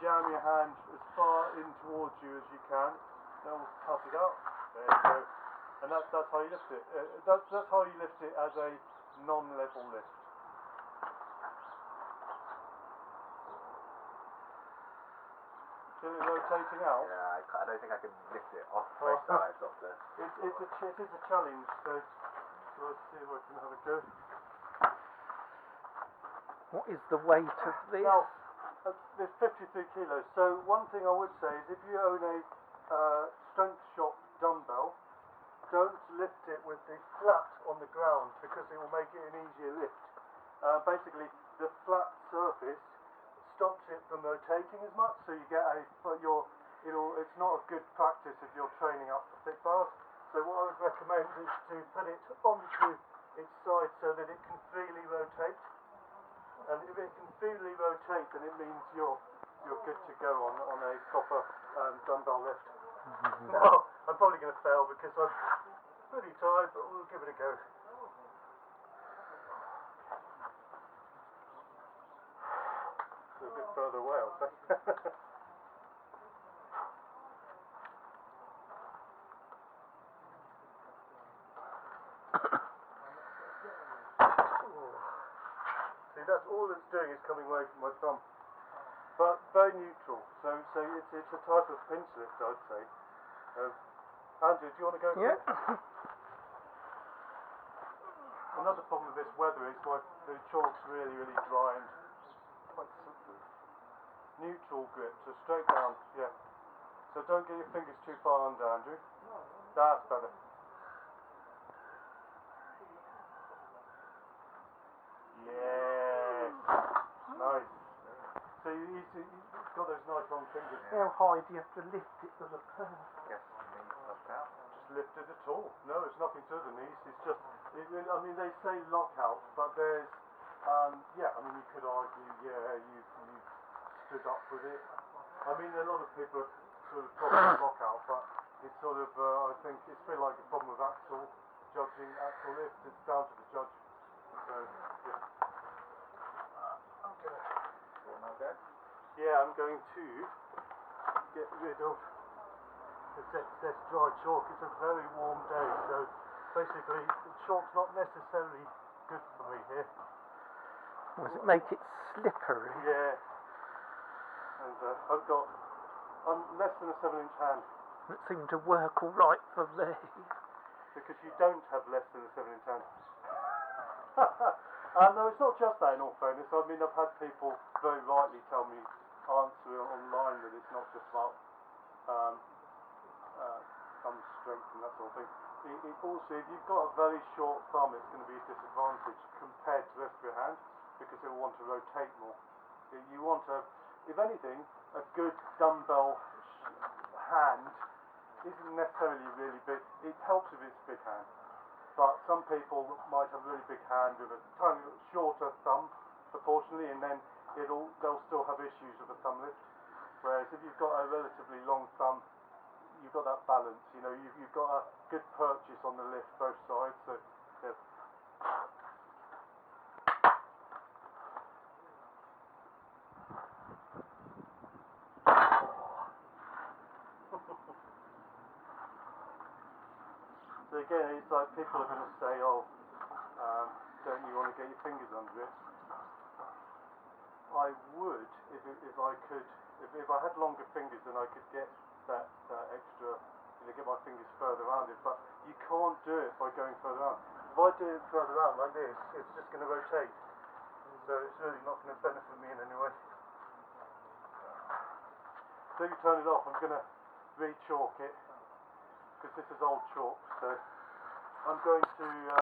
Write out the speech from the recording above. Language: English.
jam your hand as far in towards you as you can. Then we'll cut it out. There you go. And that's how you lift it. That's how you lift it as a non-level lift. Feel it rotating out? Yeah, I don't think I can lift it off both sides of the... It is a challenge, so let's see if I can have a go. What is the weight of this? Now, it's 53 kilos, so one thing I would say is if you own a strength shop dumbbell, don't lift it with the flat on the ground because it will make it an easier lift. Basically, the flat surface stops it from rotating as much, so you get it's not a good practice if you're training up for thick bars. So what I would recommend is to put it onto its side so that it can freely rotate. And if it can freely rotate, then it means you're good to go on a proper dumbbell lift. Now, I'm probably going to fail because I'm pretty tired, but we'll give it a go. A bit further away, I'll say. See, that's all it's doing is coming away from my thumb. But very neutral, so it's a type of pinch lift, I'd say. Andrew, do you want to go? Yeah. Another problem with this weather is the chalk's really dry and quite slippery. Neutral grip, so straight down, yeah. So don't get your fingers too far under, Andrew. That's better. Yes. Nice. So you've got those nice long fingers. How high do you have to lift it for the curl? Yes, knees up out. Just lift it at all. No, it's nothing to the knees. It's just, I mean, they say lockout, but there's, yeah, I mean, you could argue, yeah, you stood up with it. I mean, a lot of people are sort of talking lockout, but it's sort of, I think it's a bit like a problem with actual judging actual lift. It's down to the judge. So, yeah. Yeah, I'm going to get rid of this excess dry chalk. It's a very warm day, so basically the chalk's not necessarily good for me here. Does it make it slippery? Yeah. And I'm less than a 7-inch hand. It seemed to work all right for me. Because you don't have less than a 7-inch hand. No, it's not just that, in all fairness. I mean, I've had people very rightly tell me, answer online, that it's not just about thumb strength and that sort of thing. It also, if you've got a very short thumb, it's going to be a disadvantage compared to the rest of your hand because it will want to rotate more. You want to, if anything, a good dumbbell hand isn't necessarily really big. It helps if it's a big hand. But some people might have a really big hand with a tiny shorter thumb proportionally, and then they'll still have issues with a thumb lift. Whereas if you've got a relatively long thumb, you've got that balance. You know, you've got a good purchase on the lift both sides. So yeah. So again, it's like people are going to say, oh, don't you want to get your fingers under it? I would, if I could, if I had longer fingers, then I could get that extra, get my fingers further around it, but you can't do it by going further around. If I do it further around like this, it's just going to rotate. So it's really not going to benefit me in any way. So you turn it off, I'm going to re-chalk it, because this is old chalk, so I'm going to